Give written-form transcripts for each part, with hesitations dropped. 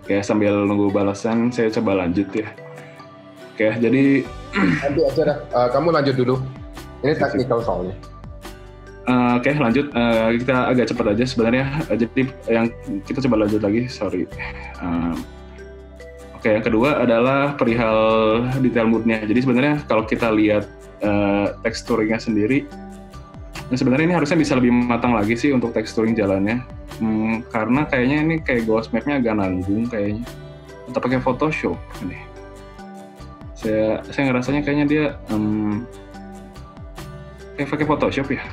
Kayak sambil nunggu balasan, saya coba lanjut ya. Oke, jadi Nanti aja dah. Kamu lanjut dulu. Ini technical soalnya. Oke, lanjut. Kita agak cepat aja sebenarnya. Jadi yang kita coba lanjut lagi. Sorry. Oke, yang kedua adalah perihal detail moodnya. Jadi sebenarnya kalau kita lihat teksturnya sendiri, sebenarnya ini harusnya bisa lebih matang lagi sih untuk teksturing jalannya. Karena kayaknya ini kayak ghost map-nya agak nanggung kayaknya. Atau pakai Photoshop nih. Saya ngerasanya kayaknya dia kayak pakai Photoshop ya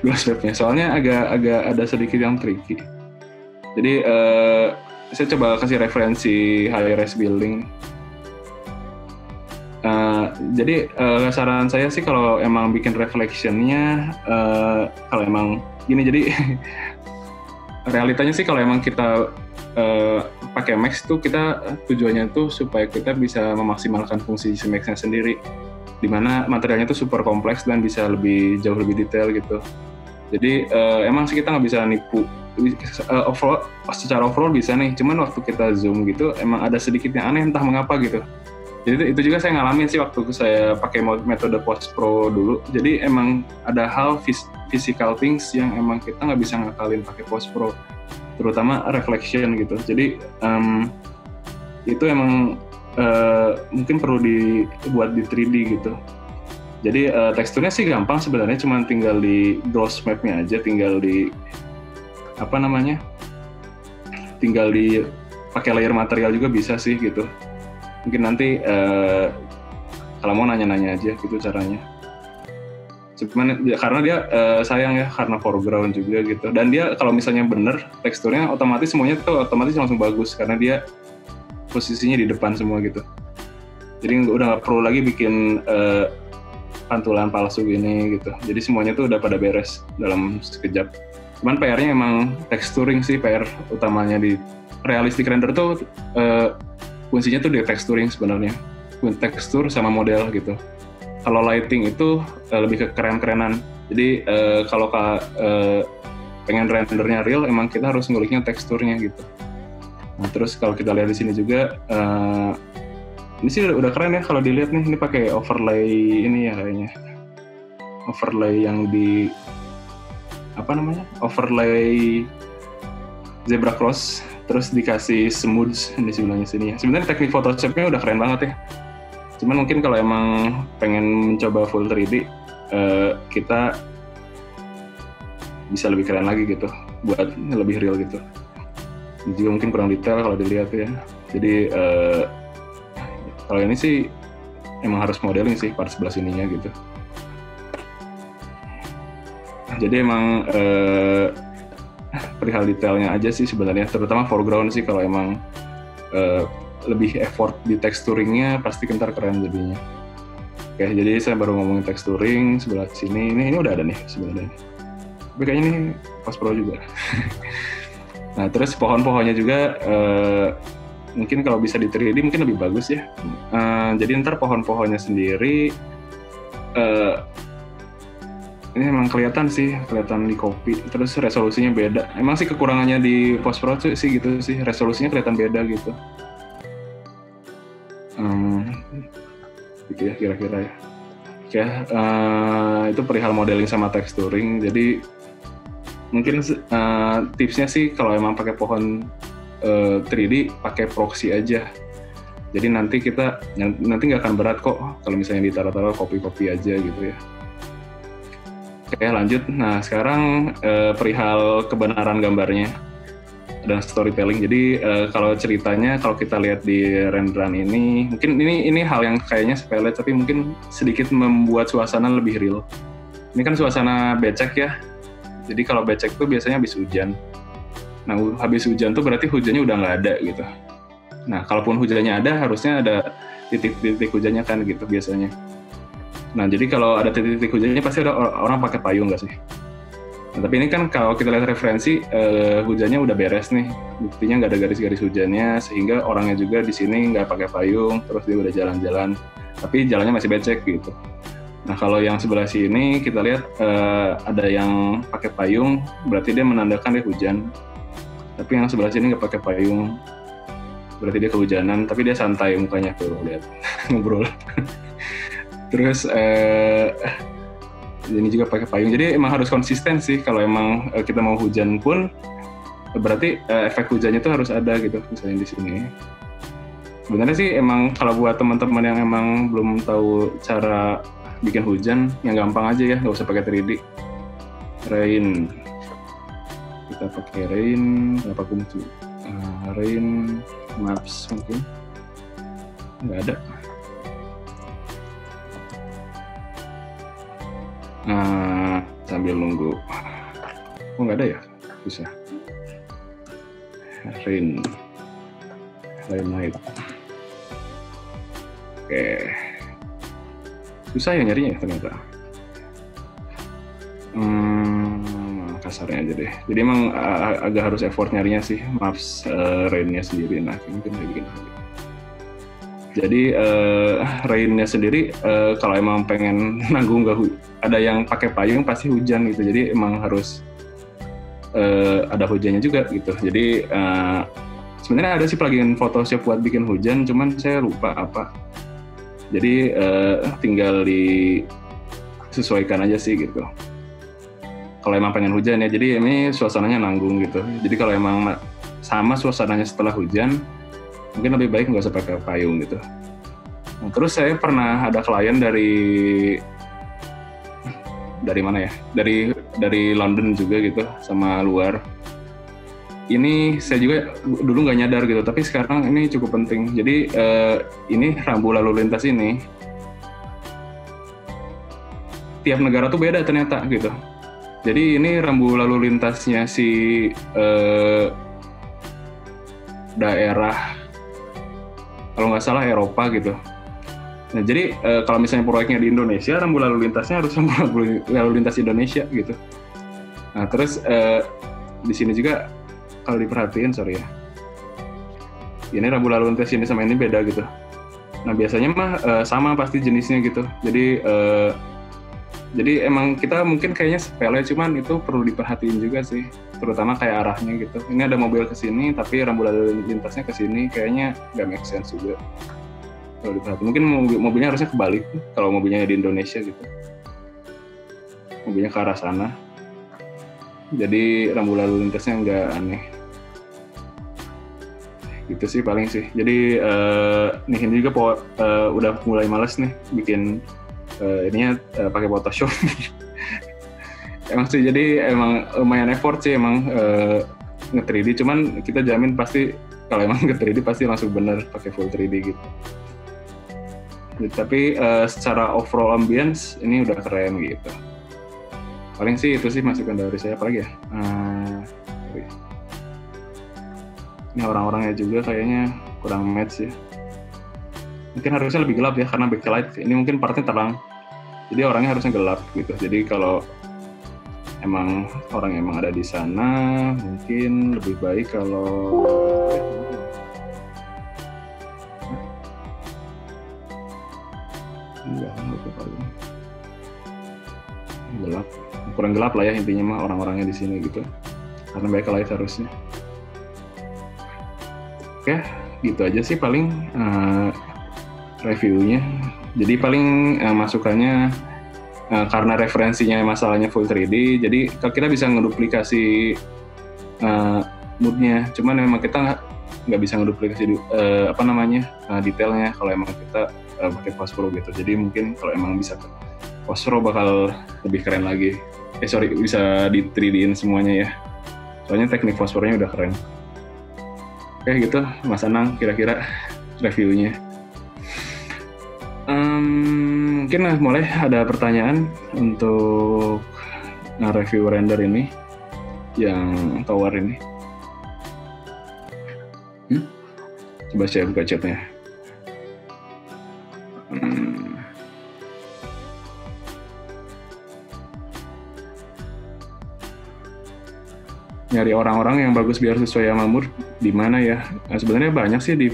ghost map-nya. Soalnya agak ada sedikit yang tricky. Jadi saya coba kasih referensi high-res building. Jadi saran saya sih kalau emang bikin reflection-nya, kalau emang gini, jadi realitanya sih kalau emang kita pakai Max tuh kita tujuannya tuh supaya kita bisa memaksimalkan fungsi si Max-nya sendiri, dimana materialnya tuh super kompleks dan bisa jauh lebih detail gitu. Jadi emang sih kita nggak bisa nipu. Secara overall bisa nih, cuman waktu kita zoom gitu emang ada sedikit yang aneh entah mengapa gitu. Jadi itu juga saya ngalamin sih waktu saya pakai metode post pro dulu. Jadi emang ada hal physical things yang emang kita nggak bisa ngakalin pakai post pro, terutama reflection gitu. Jadi itu emang mungkin perlu dibuat di 3D gitu. Jadi teksturnya sih gampang sebenarnya, cuma tinggal di gloss map-nya aja, tinggal di tinggal di pakai layer material juga bisa sih gitu. Mungkin nanti kalau mau nanya-nanya aja gitu caranya. Cuman karena dia sayang ya, karena foreground juga gitu. Dan dia kalau misalnya bener teksturnya otomatis semuanya tuh otomatis langsung bagus karena dia posisinya di depan semua gitu. Jadi udah nggak perlu lagi bikin pantulan palsu gini gitu. Jadi semuanya tuh udah pada beres dalam sekejap. Cuman PR-nya emang texturing sih, PR utamanya di realistic render tuh kuncinya tuh di texturing sebenarnya. Tekstur sama model gitu. Kalau lighting itu lebih ke keren-kerenan. Jadi kalau pengen rendernya real, emang kita harus nguliknya teksturnya gitu. Nah, terus kalau kita lihat di sini juga, ini sih udah keren ya kalau dilihat nih. Ini pakai overlay ini ya kayaknya. Overlay yang di overlay zebra cross, terus dikasih smooth di sebelahnya sini ya. Sebenarnya teknik Photoshop-nya udah keren banget ya. Cuman mungkin kalau emang pengen mencoba full 3D, kita bisa lebih keren lagi gitu, buat lebih real gitu. Juga mungkin kurang detail kalau dilihat ya. Jadi kalau ini sih emang harus modeling sih part sebelah sininya gitu. Jadi emang perihal detailnya aja sih sebenarnya, terutama foreground sih kalau emang lebih effort di texturingnya pasti kentar keren jadinya. Oke, jadi saya baru ngomongin texturing sebelah sini. Ini udah ada nih sebenarnya. Tapi kayaknya ini post pro juga. Nah, terus pohon-pohonnya juga mungkin kalau bisa di 3D mungkin lebih bagus ya. Jadi ntar pohon-pohonnya sendiri ini emang kelihatan di copy. Terus resolusinya beda. Emang sih kekurangannya di post pro sih gitu sih, resolusinya kelihatan beda gitu. Gitu ya kira-kira ya. Oke, itu perihal modeling sama texturing. Jadi mungkin tipsnya sih kalau emang pakai pohon 3D pakai proxy aja. Jadi nanti nggak akan berat kok kalau misalnya ditaruh-taruh copy aja gitu ya. Oke, lanjut. Nah, sekarang perihal kebenaran gambarnya dan storytelling. Jadi kalau ceritanya, kalau kita lihat di renderan ini, mungkin ini hal yang kayaknya sepele, tapi mungkin sedikit membuat suasana lebih real. Ini kan suasana becek ya. Jadi kalau becek tuh biasanya habis hujan. Nah, habis hujan tuh berarti hujannya udah nggak ada gitu. Nah, kalaupun hujannya ada, harusnya ada titik-titik hujannya kan gitu biasanya. Nah, jadi kalau ada titik-titik hujannya pasti ada orang pakai payung nggak sih? Nah, tapi ini kan kalau kita lihat referensi, hujannya udah beres nih. Buktinya nggak ada garis-garis hujannya, sehingga orangnya juga di sini nggak pakai payung, terus dia udah jalan-jalan. Tapi jalannya masih becek gitu. Nah, kalau yang sebelah sini kita lihat ada yang pakai payung, berarti dia menandakan dia hujan. Tapi yang sebelah sini nggak pakai payung. berarti dia kehujanan, tapi dia santai mukanya tuh, lihat ngobrol. Terus ini juga pakai payung, jadi emang harus konsisten sih. Kalau emang kita mau hujan pun berarti efek hujannya tuh harus ada gitu, misalnya di sini. Sebenarnya sih emang kalau buat teman-teman yang emang belum tahu cara bikin hujan, yang gampang aja ya, nggak usah pakai 3D. Rain, kita pakai Rain, apa kunci? Rain Maps mungkin nggak ada. Sambil nunggu. Oh, nggak ada ya? Bisa. Rain Night. Oke. Susah ya nyarinya ternyata. Kasarnya aja deh. Jadi emang agak harus effort nyarinya sih, maps rain-nya sendiri. Nah, mungkin saya bikin. Jadi rain-nya sendiri kalau emang pengen nanggung ada yang pakai payung pasti hujan gitu. Jadi emang harus ada hujannya juga gitu. Jadi sebenarnya ada sih plugin Photoshop buat bikin hujan, cuman saya lupa apa. Jadi tinggal disesuaikan aja sih gitu. Kalau emang pengen hujan ya, jadi ini suasananya nanggung gitu. Jadi kalau emang sama suasananya setelah hujan, mungkin lebih baik nggak usah pakai payung gitu. Nah, terus saya pernah ada klien dari mana ya? Dari London juga gitu, sama luar. Ini saya juga dulu nggak nyadar gitu, tapi sekarang ini cukup penting. Jadi ini rambu lalu lintas ini tiap negara tuh beda ternyata gitu. Jadi ini rambu lalu lintasnya si daerah kalau nggak salah Eropa gitu. Nah jadi kalau misalnya proyeknya di Indonesia, rambu lalu lintasnya harus rambu lalu lintas Indonesia gitu. Nah terus di sini juga kalau diperhatiin, sorry ya, ini rambu lalu lintas ini sama ini beda gitu. Nah biasanya mah sama pasti jenisnya gitu. Jadi emang kita mungkin kayaknya sepele, cuman itu perlu diperhatiin juga sih, terutama kayak arahnya gitu. Ini ada mobil ke sini, tapi rambu lalu lintasnya ke sini, kayaknya nggak make sense juga. Kalau diperhatiin, mungkin mobilnya harusnya kebalik kalau mobilnya di Indonesia gitu. Mobilnya ke arah sana. Jadi rambu lalu lintasnya nggak aneh. Gitu sih paling sih. Jadi nih ini juga udah mulai males nih bikin ininya pakai Photoshop. Emang sih, jadi emang lumayan effort sih emang nge-3D, cuman kita jamin pasti kalau emang nge-3D pasti langsung bener pakai full 3D gitu. Tapi secara overall ambience ini udah keren gitu. Paling sih itu sih masukan dari saya. Apalagi ya? Ini orang-orangnya juga kayaknya kurang match ya. Mungkin harusnya lebih gelap ya, karena backlight ini mungkin partnya terang, jadi orangnya harusnya gelap gitu. Jadi kalau emang orang emang ada di sana, mungkin lebih baik kalau gelap, kurang gelap lah ya intinya mah orang-orangnya di sini gitu, karena backlight harusnya. Oke, gitu aja sih paling reviewnya. Jadi paling masukannya karena referensinya masalahnya full 3D, jadi kita bisa ngeduplikasi moodnya. Cuman memang kita nggak bisa ngeduplikasi detailnya kalau emang kita pakai Post Pro gitu. Jadi mungkin kalau emang bisa Post Pro bakal lebih keren lagi. Bisa di 3D-in semuanya ya. Soalnya teknik Post Pro-nya udah keren. Oke gitu, Mas Anang kira-kira reviewnya. Mungkin mulai ada pertanyaan untuk review render ini yang tower ini. Coba saya buka chatnya. Nyari orang-orang yang bagus biar sesuai sama mood di mana ya? Nah, sebenarnya banyak sih di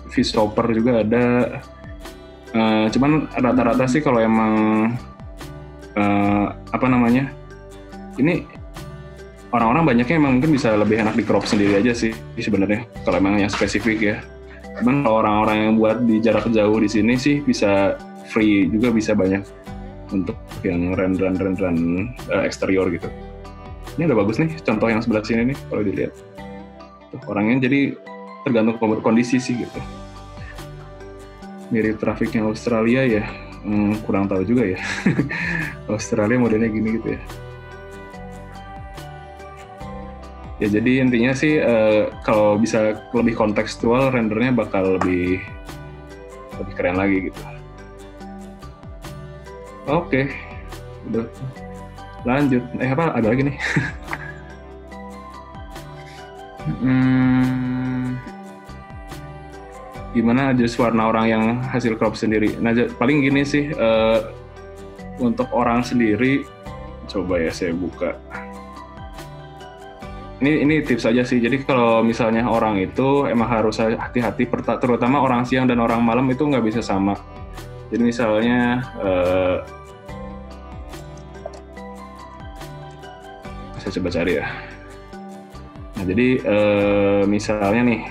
Fishstopper juga ada. Cuman rata-rata sih kalau emang ini orang-orang banyaknya emang mungkin bisa lebih enak di crop sendiri aja sih sebenarnya kalau emang yang spesifik ya. Cuman kalau orang-orang yang buat di jarak jauh di sini sih bisa free juga, bisa banyak untuk yang renderan eksterior gitu. Ini udah bagus nih contoh yang sebelah sini nih kalau dilihat. Tuh, orangnya jadi tergantung kondisi sih gitu. Mirip trafiknya Australia ya, kurang tahu juga ya. Australia modelnya gini gitu ya. Ya jadi intinya sih kalau bisa lebih kontekstual, rendernya bakal lebih keren lagi gitu. Oke, udah lanjut. Apa ada lagi nih? Gimana adjust warna orang yang hasil crop sendiri? Nah paling gini sih, untuk orang sendiri, coba ya saya buka. Ini tips aja sih. Jadi kalau misalnya orang itu emang harus hati-hati, terutama orang siang dan orang malam itu nggak bisa sama. Jadi misalnya saya coba cari ya. Nah jadi misalnya nih,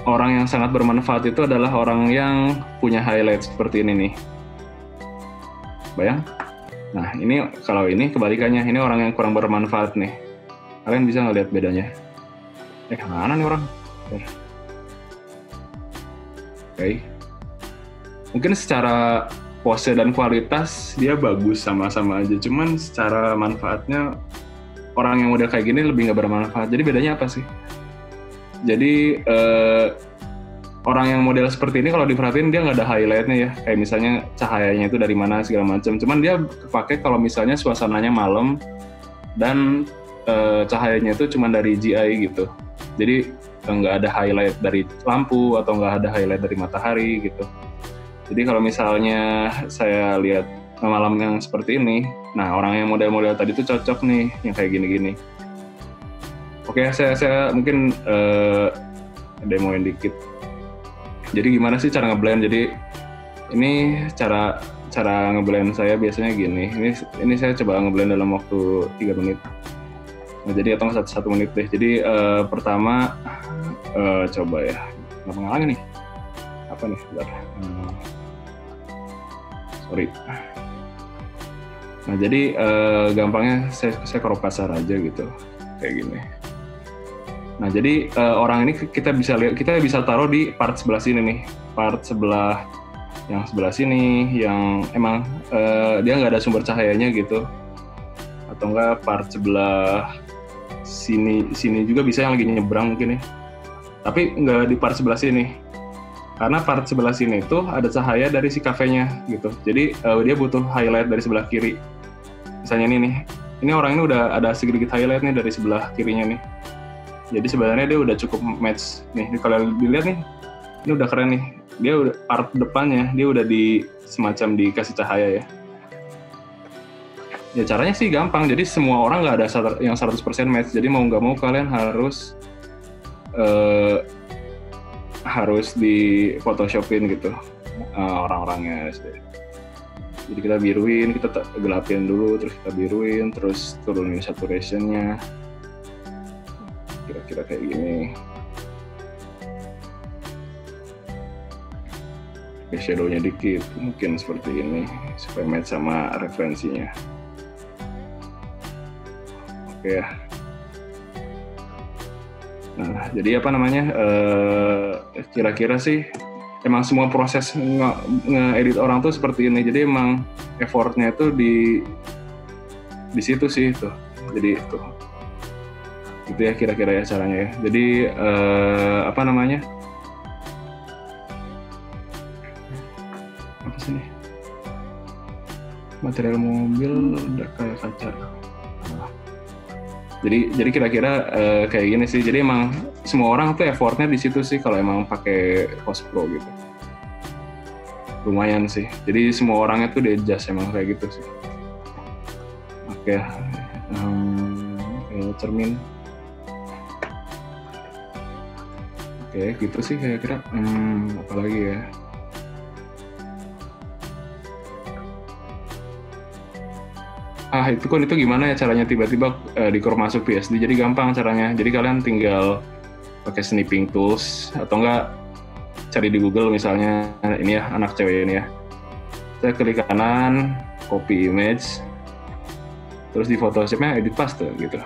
orang yang sangat bermanfaat itu adalah orang yang punya highlight seperti ini nih. Bayang? Nah ini kalau ini kebalikannya, ini orang yang kurang bermanfaat nih. Kalian bisa ngeliat bedanya. Mana nih orang? Oke. Mungkin secara pose dan kualitas dia bagus sama-sama aja. Cuman secara manfaatnya orang yang udah kayak gini lebih nggak bermanfaat. Jadi bedanya apa sih? Jadi orang yang model seperti ini kalau diperhatiin dia nggak ada highlightnya ya, kayak misalnya cahayanya itu dari mana segala macam. Cuman dia kepake kalau misalnya suasananya malam dan cahayanya itu cuma dari GI gitu. Jadi nggak ada highlight dari lampu atau nggak ada highlight dari matahari gitu. Jadi kalau misalnya saya lihat malam yang seperti ini, nah orang yang model-model tadi itu cocok nih yang kayak gini-gini. Oke, saya mungkin demoin dikit. Jadi gimana sih cara ngeblend? Jadi ini cara ngeblend saya biasanya gini. Ini saya coba ngeblend dalam waktu 3 menit. Nah, jadi atau 1 menit deh. Jadi pertama coba ya. Nggak pengalaman nih. Apa nih? Bentar. Sorry. Nah jadi gampangnya saya crop kasar aja gitu, kayak gini. Nah jadi orang ini kita bisa lihat, kita bisa taruh di part sebelah sini nih, part sebelah yang sebelah sini, yang emang dia nggak ada sumber cahayanya gitu, atau enggak part sebelah sini juga bisa yang lagi nyebrang mungkin ya, tapi nggak di part sebelah sini, karena part sebelah sini itu ada cahaya dari si kafenya gitu, jadi dia butuh highlight dari sebelah kiri. Misalnya ini orang ini udah ada sedikit highlight nih dari sebelah kirinya nih. Jadi sebenarnya dia udah cukup match nih. Kalau dilihat nih, ini udah keren nih. Dia udah part depannya, dia udah semacam dikasih cahaya ya. Ya caranya sih gampang. Jadi semua orang nggak ada yang 100% match. Jadi mau nggak mau kalian harus di photoshopin gitu orang-orangnya. Jadi kita biruin, kita gelapin dulu, terus kita biruin, terus turunin saturation-nya. Kira-kira kayak gini. Oke, shadow-nya dikit, mungkin seperti ini, supaya match sama referensinya. Oke ya. Nah, jadi apa namanya? Kira-kira sih, emang semua proses nge-edit orang tuh seperti ini. Jadi emang effortnya itu di situ sih tuh. Jadi itu. Gitu ya kira-kira ya caranya ya. Jadi apa namanya? Apa sih nih? Material mobil udah kayak kaca. Jadi kira-kira kayak gini sih. Jadi emang semua orang tuh effortnya di situ sih kalau emang pakai Post Pro gitu. Lumayan sih. Jadi semua orangnya tuh di-adjust emang kayak gitu sih. Oke. Cermin. Oke, gitu sih kira-kira. Apalagi ya? Itu gimana ya caranya tiba-tiba di crop masuk PSD? Jadi gampang caranya. Jadi kalian tinggal pakai snipping tools atau enggak cari di Google misalnya ini ya anak cewek ini ya. Saya klik kanan, copy image, terus di Photoshop-nya edit paste gitu.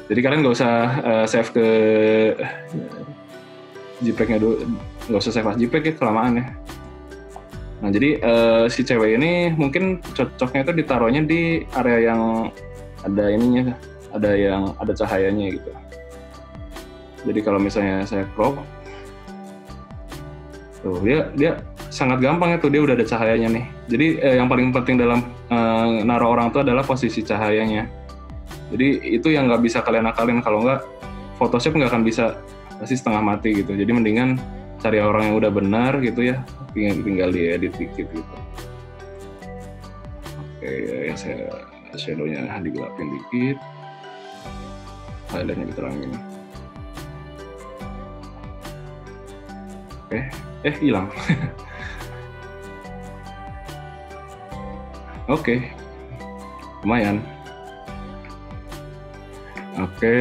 Jadi kalian nggak usah save ke JPEG-nya dulu, nggak usah save as JPEG ya kelamaan ya. Nah jadi si cewek ini mungkin cocoknya itu ditaruhnya di area yang ada ininya, ada cahayanya gitu. Jadi kalau misalnya saya crop, tuh dia sangat gampang ya tuh, dia udah ada cahayanya nih. Jadi yang paling penting dalam naruh orang itu adalah posisi cahayanya. Jadi itu yang nggak bisa kalian akalin, kalau nggak Photoshop nggak akan bisa, pasti setengah mati gitu. Jadi mendingan cari orang yang udah benar gitu ya, tinggal diedit dikit gitu. Oke, ya saya shadow-nya digelapin dikit, highlight-nya diterangin. Oke, hilang. Oke, lumayan. Oke,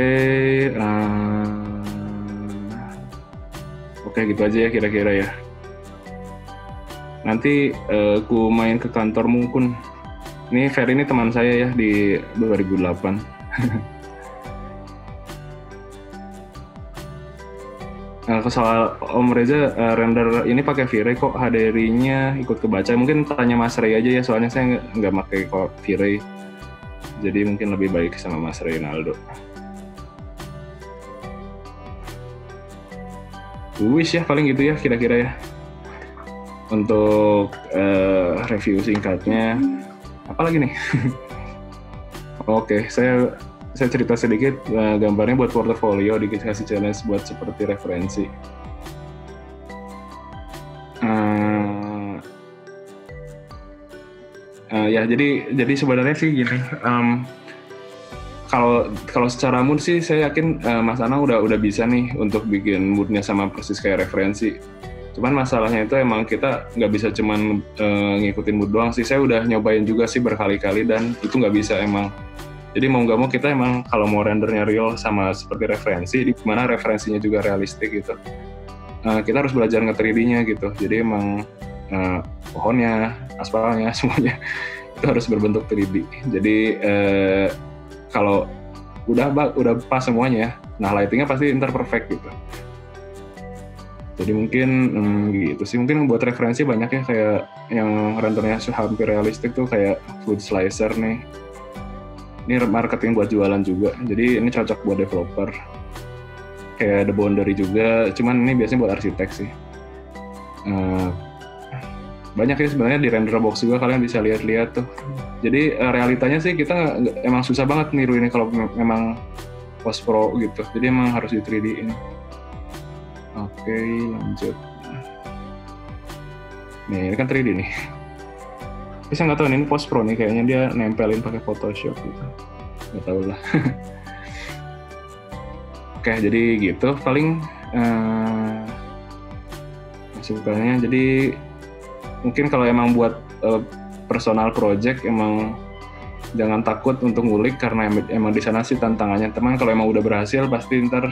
gitu aja ya kira-kira ya. Nanti aku main ke kantormu Kun. Ini Ferry ini teman saya ya di 2008. Soal Om Reza render ini pakai V-Ray kok, HDRI-nya ikut kebaca. Mungkin tanya Mas Ray aja ya, soalnya saya nggak pakai kok V-Ray. Jadi mungkin lebih baik sama Mas Reynaldo. Wish ya paling gitu ya kira-kira ya. Untuk review singkatnya. Apalagi nih? Oke, saya cerita sedikit gambarnya buat portofolio, dikasih challenge buat seperti referensi. Ya jadi sebenarnya sih gini. Kalau secara mood sih saya yakin Mas Anang udah bisa nih untuk bikin moodnya sama persis kayak referensi. Cuman masalahnya itu emang kita nggak bisa cuman ngikutin mood doang sih. Saya udah nyobain juga sih berkali-kali dan itu nggak bisa emang. Jadi mau nggak mau kita emang kalau mau rendernya real sama seperti referensi, di mana referensinya juga realistik gitu. Kita harus belajar nge-3D-nya gitu. Jadi emang pohonnya, aspalnya, semuanya itu harus berbentuk 3D. Jadi kalau udah pas semuanya, nah lightingnya pasti ntar perfect gitu. Jadi mungkin gitu sih. Mungkin buat referensi banyak ya, kayak yang rendernya hampir realistik tuh kayak Food Slicer nih. Ini marketing buat jualan juga. Jadi ini cocok buat developer. Kayak The Boundary juga, cuman ini biasanya buat arsitek sih. Banyak ya sebenarnya di Renderbox juga, kalian bisa lihat-lihat tuh. Jadi realitanya sih kita emang susah banget niru ini kalau memang post pro gitu. Jadi emang harus di 3D-in. Oke, lanjut. Nih, ini kan 3D nih. Tapi saya nggak tahu ini post pro nih, kayaknya dia nempelin pakai Photoshop gitu. Nggak tahu lah. Oke, jadi gitu paling masukannya. Jadi mungkin kalau emang buat personal project emang jangan takut untuk ngulik, karena emang di sana sih tantangannya. Teman kalau emang udah berhasil pasti ntar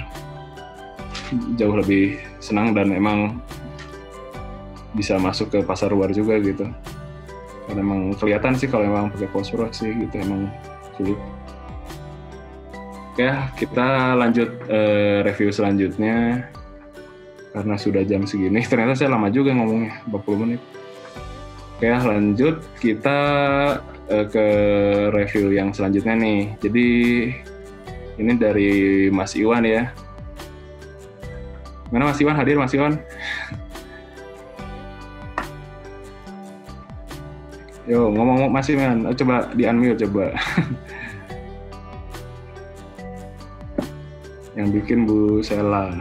jauh lebih senang dan emang bisa masuk ke pasar luar juga gitu. Karena emang kelihatan sih kalau emang pakai post pro sih gitu emang sulit. Oke, kita lanjut review selanjutnya. Karena sudah jam segini, ternyata saya lama juga ngomongnya, 40 menit. Oke, lanjut kita ke review yang selanjutnya nih. Jadi ini dari Mas Iwan ya. Mana Mas Iwan? Hadir Mas Iwan? Yo, ngomong Mas Iwan, coba di-unmute coba. Yang bikin Bu Sela.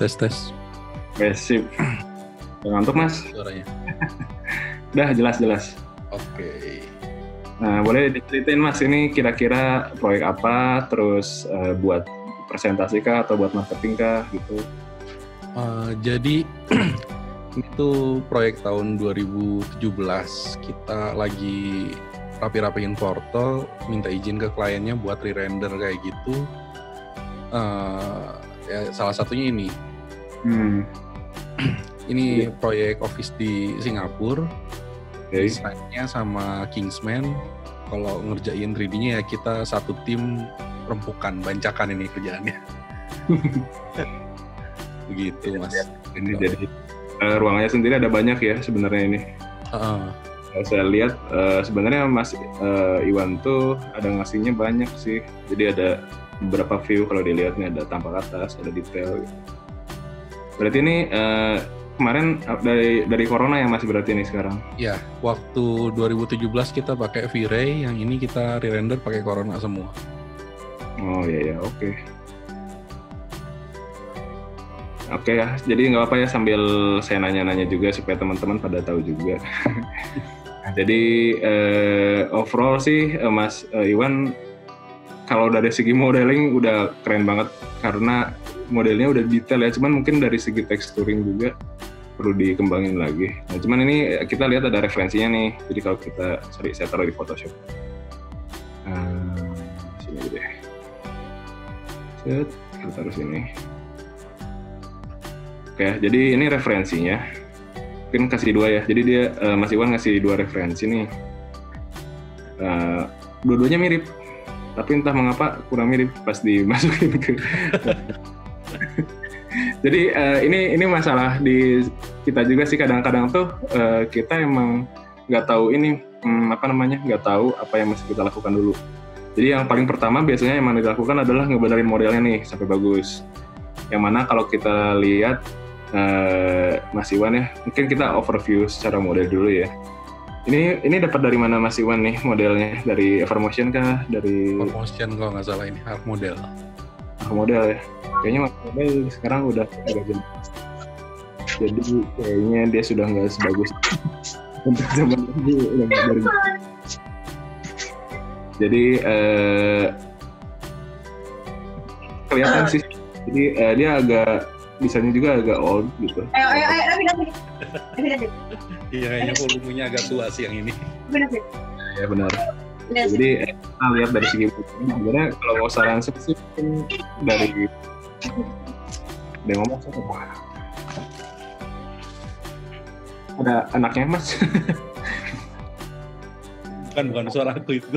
Tes. Sip. Ngantuk Mas? Suaranya. Udah jelas. Oke. Nah, boleh diceritain Mas, ini kira-kira proyek apa, terus buat presentasi kah atau buat marketing kah gitu? Jadi itu proyek tahun 2017, kita lagi rapi-rapiin portal, minta izin ke kliennya buat re-render kayak gitu. Ya salah satunya ini. Ini proyek office di Singapura. Desainnya sama Kingsman. Kalau ngerjain 3D-nya ya kita satu tim rempukan, bancakan ini kerjaannya. Begitu Mas. Ini jadi ruangannya sendiri ada banyak ya sebenarnya ini. Saya lihat sebenarnya Mas Iwan tuh ada ngasihnya banyak sih. Jadi ada beberapa view kalau dilihatnya, ada tampak atas, ada detail gitu. Berarti ini kemarin dari corona ya Mas berarti ini sekarang? Ya, waktu 2017 kita pakai V-Ray, yang ini kita re-render pakai corona semua. Oh iya, oke. Oke ya, jadi nggak apa ya sambil saya nanya-nanya juga supaya teman-teman pada tahu juga. Jadi overall sih Mas Iwan kalau dari segi modeling udah keren banget karena modelnya udah detail ya, cuman mungkin dari segi texturing juga perlu dikembangin lagi. Nah, cuman ini kita lihat ada referensinya nih, jadi kalau kita saya taruh di Photoshop. Sini aja deh. Set, kita taruh sini. Oke, jadi ini referensinya. Mungkin kasih 2 ya. Jadi dia Mas Iwan ngasih 2 referensi nih. Dua-duanya mirip, tapi entah mengapa kurang mirip pas dimasukin ke. Jadi ini masalah di kita juga sih, kadang-kadang tuh kita emang nggak tahu ini nggak tahu apa yang mesti kita lakukan dulu. Jadi yang paling pertama biasanya yang dilakukan adalah ngebenerin modelnya nih sampai bagus. Yang mana kalau kita lihat Mas Iwan ya, mungkin kita overview secara model dulu ya. Ini dapat dari mana Mas Iwan nih modelnya? Dari Evermotion kah? Dari Evermotion kalau nggak salah ini Arc Model. Arc Model ya. Kayaknya Arc Model sekarang udah jelas. Jadi kayaknya dia sudah nggak sebagus untuk zaman dulu. Jadi kelihatan sih. Jadi dia agak desainnya juga agak old gitu. Ayo, David. Iya, kayaknya volumenya agak tua sih yang ini. Ya benar. Jadi kita lihat dari segi sebenarnya kalau mau saran sih dari dia ngomong sama ada anaknya Mas. Bukan suara aku itu.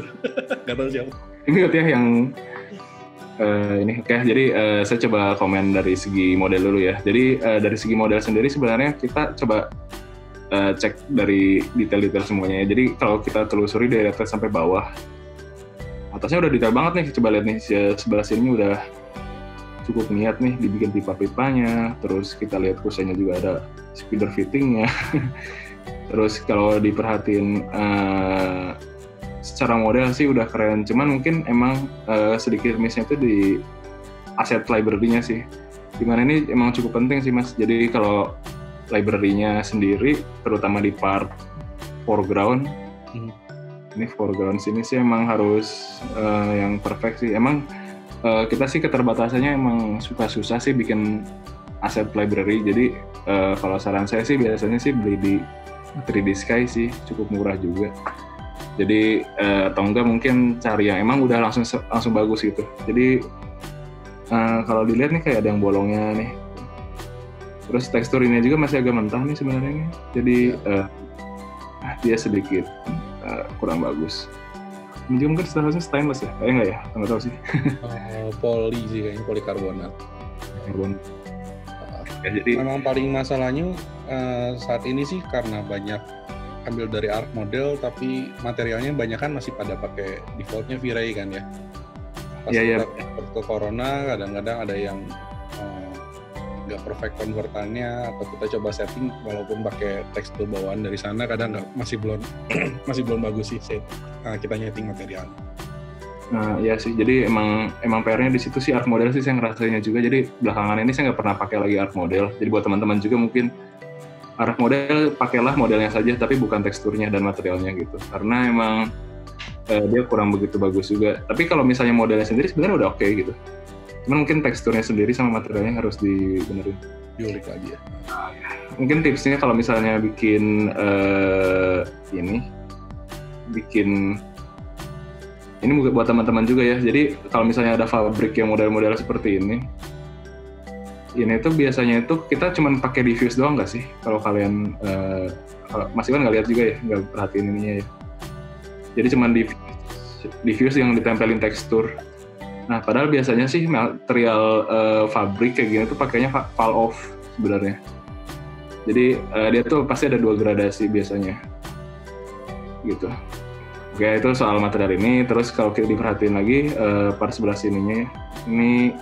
Gak tahu siapa. Ini ya yang ini oke. Jadi saya coba komen dari segi model dulu ya. Jadi dari segi model sendiri sebenarnya kita coba cek dari detail-detail semuanya ya. Jadi kalau kita telusuri dari atas sampai bawah, atasnya udah detail banget nih. Coba lihat nih sebelah sini udah cukup niat nih dibikin pipa-pipanya. Terus kita lihat kusenya juga ada speeder fittingnya. Terus kalau diperhatiin secara model sih udah keren, cuman mungkin emang sedikit miss-nya itu di aset library-nya sih. Dimana ini emang cukup penting sih Mas. Jadi kalau library-nya sendiri, terutama di part foreground, ini foreground sini sih emang harus yang perfect sih. Emang kita sih keterbatasannya emang susah sih bikin aset library. Jadi kalau saran saya sih biasanya sih beli di 3D Sky sih, cukup murah juga. Jadi atau enggak mungkin cari yang emang udah langsung bagus gitu. Jadi kalau dilihat nih kayak ada yang bolongnya nih. Terus tekstur ini juga masih agak mentah nih sebenarnya nih. Jadi dia sedikit kurang bagus. Ini juga mungkin seharusnya stainless ya? Enggak ya? Enggak tahu sih. Poly sih kayaknya, polikarbonat. Ya, jadi memang paling masalahnya saat ini sih karena banyak ambil dari Arc Model, tapi materialnya banyak kan masih pada pakai defaultnya V-Ray kan ya. Pas kita ke Corona kadang-kadang ada yang nggak perfect konvertannya, atau kita coba setting walaupun pakai tekstur bawaan dari sana kadang masih belum bagus sih kita nyeting materialnya. Nah, ya sih. Jadi emang PR-nya di situ sih Arc Model sih saya ngerasainnya juga. Jadi belakangan ini saya nggak pernah pakai lagi Arc Model. Jadi buat teman-teman juga mungkin Arc Model pakailah modelnya saja, tapi bukan teksturnya dan materialnya gitu. Karena emang dia kurang begitu bagus juga. Tapi kalau misalnya modelnya sendiri sebenarnya udah oke gitu. Cuman mungkin teksturnya sendiri sama materialnya harus dibenerin. Diulik lagi ya. Mungkin tipsnya kalau misalnya bikin bikin ini buat teman-teman juga ya. Jadi kalau misalnya ada fabrik yang model-model seperti ini tuh biasanya itu kita cuma pakai diffuse doang nggak sih? Kalau kalian Mas Iwan nggak lihat juga ya, nggak perhatiin ininya ya. Jadi cuma diffuse yang ditempelin tekstur. Nah, padahal biasanya sih material fabrik kayak gini tuh pakainya fall off sebenarnya. Jadi dia tuh pasti ada 2 gradasi biasanya, gitu. Oke, itu soal material ini. Terus kalau kita diperhatiin lagi part sebelah sininya, ini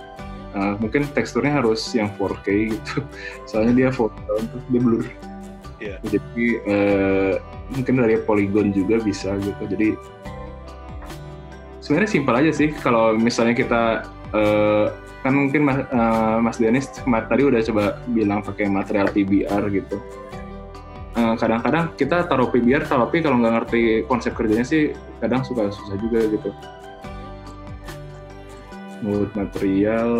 mungkin teksturnya harus yang 4K gitu. Soalnya dia foreground tuh, dia blur. Yeah. Jadi mungkin dari polygon juga bisa gitu. Jadi sebenarnya simpel aja sih. Kalau misalnya kita kan mungkin Mas Denis tadi udah coba bilang pakai material PBR gitu. Kadang-kadang kita taruh PBR, tapi kalau nggak ngerti konsep kerjanya sih kadang susah juga gitu. Mood material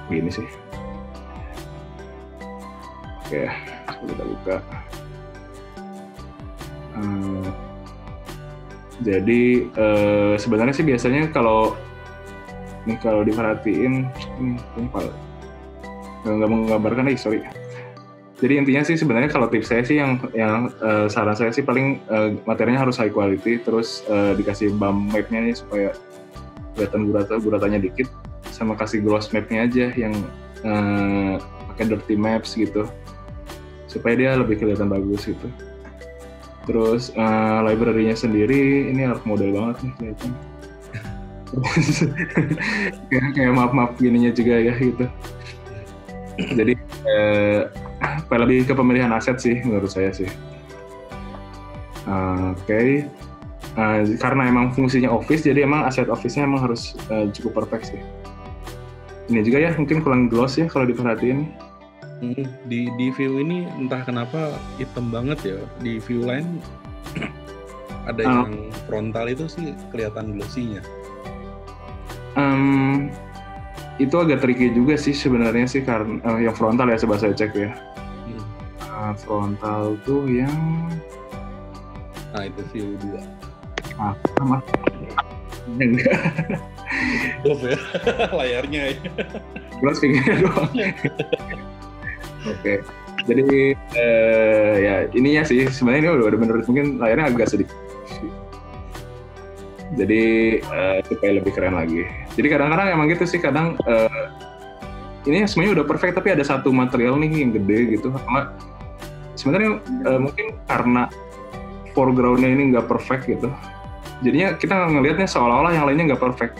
begini sih. Oke, kita buka. Jadi sebenarnya sih biasanya kalau diperhatiin ini nggak menggambarkan nih, sorry. Jadi intinya sih sebenarnya kalau tips saya sih yang saran saya sih paling materialnya harus high quality, terus dikasih bump map-nya nih supaya kelihatan guratanya dikit, sama kasih gloss map-nya aja yang pakai dirty maps gitu, supaya dia lebih kelihatan bagus gitu. Terus library-nya sendiri ini arc model banget nih kelihatan. kayak map gininya juga ya gitu. Jadi lebih ke pemilihan aset sih menurut saya sih. Oke. Karena emang fungsinya office, jadi emang aset office-nya emang harus cukup perfect sih. Ini juga ya mungkin kurang gloss ya kalau diperhatiin. Di view ini entah kenapa hitam banget ya. Di view lain ada yang frontal itu sih kelihatan glossy-nya. Itu agak tricky juga sih sebenarnya sih, karena yang frontal ya, coba saya cek ya. Frontal tuh yang itu view 2. Sama. Enggak. Ya, layarnya ya. Plus fingernya doang. Oke. Jadi ya ininya sih sebenarnya ini udah bener mungkin layarnya agak sedikit. Jadi supaya lebih keren lagi. Jadi kadang-kadang emang gitu sih, kadang ini semuanya udah perfect tapi ada satu material nih yang gede gitu. Karena sebenarnya mungkin karena foreground-nya ini nggak perfect gitu. Jadinya kita ngelihatnya seolah-olah yang lainnya nggak perfect.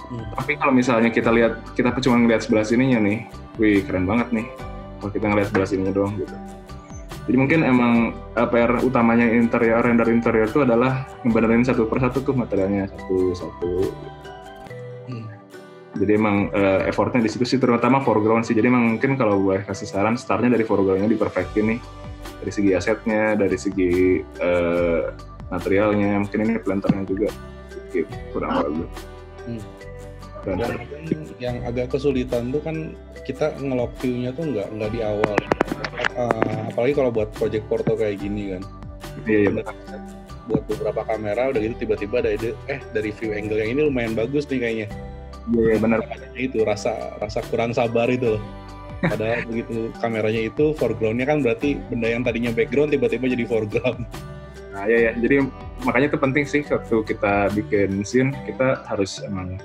Tapi kalau misalnya kita cuma ngelihat sebelah sininya nih, wih keren banget nih. Kalau kita ngelihat sebelah sininya doang gitu. Jadi mungkin emang PR utamanya render interior itu adalah ngebenerin satu persatu tuh materialnya satu. Jadi emang effortnya di situ sih, terutama foreground sih. Jadi emang mungkin kalau boleh kasih saran, startnya dari foregroundnya diperfectin nih, dari segi asetnya, dari segi materialnya, mungkin ini planternya juga kurang bagus. Yang agak kesulitan tuh kan kita nge-lock view-nya tuh nggak di awal. Apalagi kalau buat project foto kayak gini kan. Iya. Buat beberapa kamera udah gitu tiba-tiba ada ide, dari view angle yang ini lumayan bagus nih kayaknya. Iya benar. Itu rasa kurang sabar itu loh. Padahal begitu kameranya itu foreground-nya kan berarti benda yang tadinya background tiba-tiba jadi foreground. Nah ya, jadi makanya itu penting sih waktu kita bikin scene, kita harus emang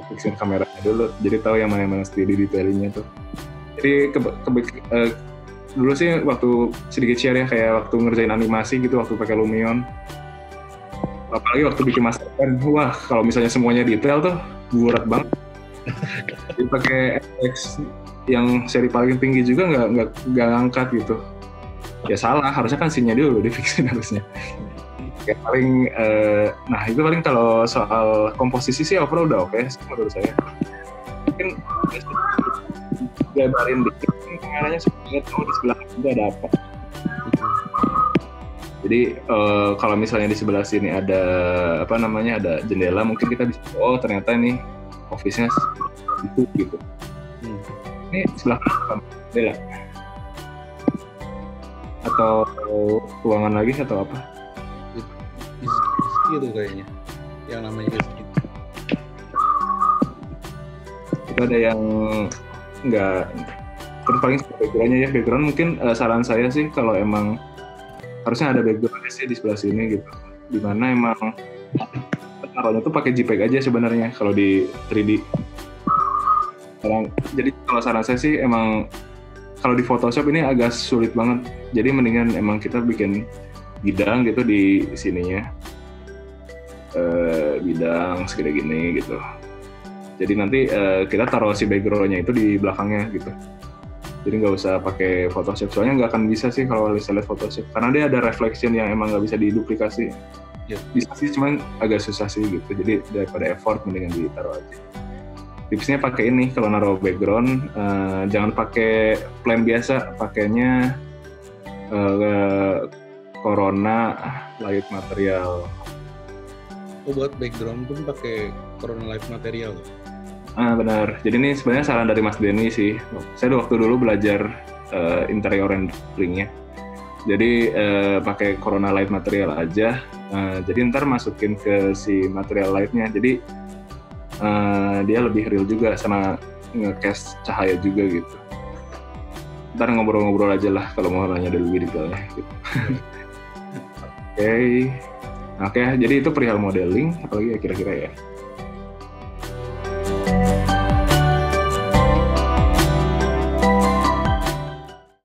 fixin kameranya dulu, jadi tahu yang mana steady detailingnya tuh. Jadi dulu sih waktu sedikit share ya, kayak waktu ngerjain animasi gitu, waktu pakai Lumion, apalagi waktu bikin master plan, wah kalau misalnya semuanya detail tuh burat banget. Jadi pakai FX yang seri paling tinggi juga nggak ngangkat gitu. Ya salah, harusnya kan scene-nya dulu difixin harusnya. Kayak paling, nah itu paling kalau soal komposisi sih overall udah oke sih menurut saya. Mungkin gabarin dikit kameranya supaya tahu di sebelah itu ada apa. Jadi kalau misalnya di sebelah sini ada ada jendela, mungkin kita bisa ternyata nih office-nya itu gitu. Ini sebelah kanan jendela. atau ruangan lagi atau apa? Itu kayaknya yang namanya Izki. Itu ada yang nggak, terus paling background-nya ya, background mungkin saran saya sih kalau emang harusnya ada background sih di sebelah sini gitu, dimana emang taruhnya tuh pakai JPEG aja sebenarnya kalau di 3D. Jadi kalau saran saya sih emang kalau di Photoshop ini agak sulit banget, jadi mendingan emang kita bikin bidang gitu di sininya, bidang segede gini gitu. Jadi nanti kita taruh si background-nya itu di belakangnya gitu. Jadi nggak usah pakai Photoshop, soalnya nggak akan bisa sih kalau bisa lihat Photoshop, karena dia ada reflection yang emang nggak bisa diduplikasi. Ya. Bisa sih, cuman agak susah sih gitu. Jadi daripada effort mendingan ditaruh aja. Tipsnya pakai ini kalau naruh background, jangan pakai plain biasa, pakainya Corona Light Material. Oh, buat background pun pakai Corona Light Material. Benar. Jadi ini sebenarnya saran dari Mas Denny sih. Saya waktu dulu belajar interior renderingnya. Jadi pakai Corona Light Material aja. Jadi ntar masukin ke si material lightnya. Jadi dia lebih real juga sama nge-cast cahaya juga gitu. Ntar ngobrol-ngobrol aja lah kalau mau nanya lebih detailnya gitu. Oke, jadi itu perihal modeling. Apalagi ya kira-kira ya?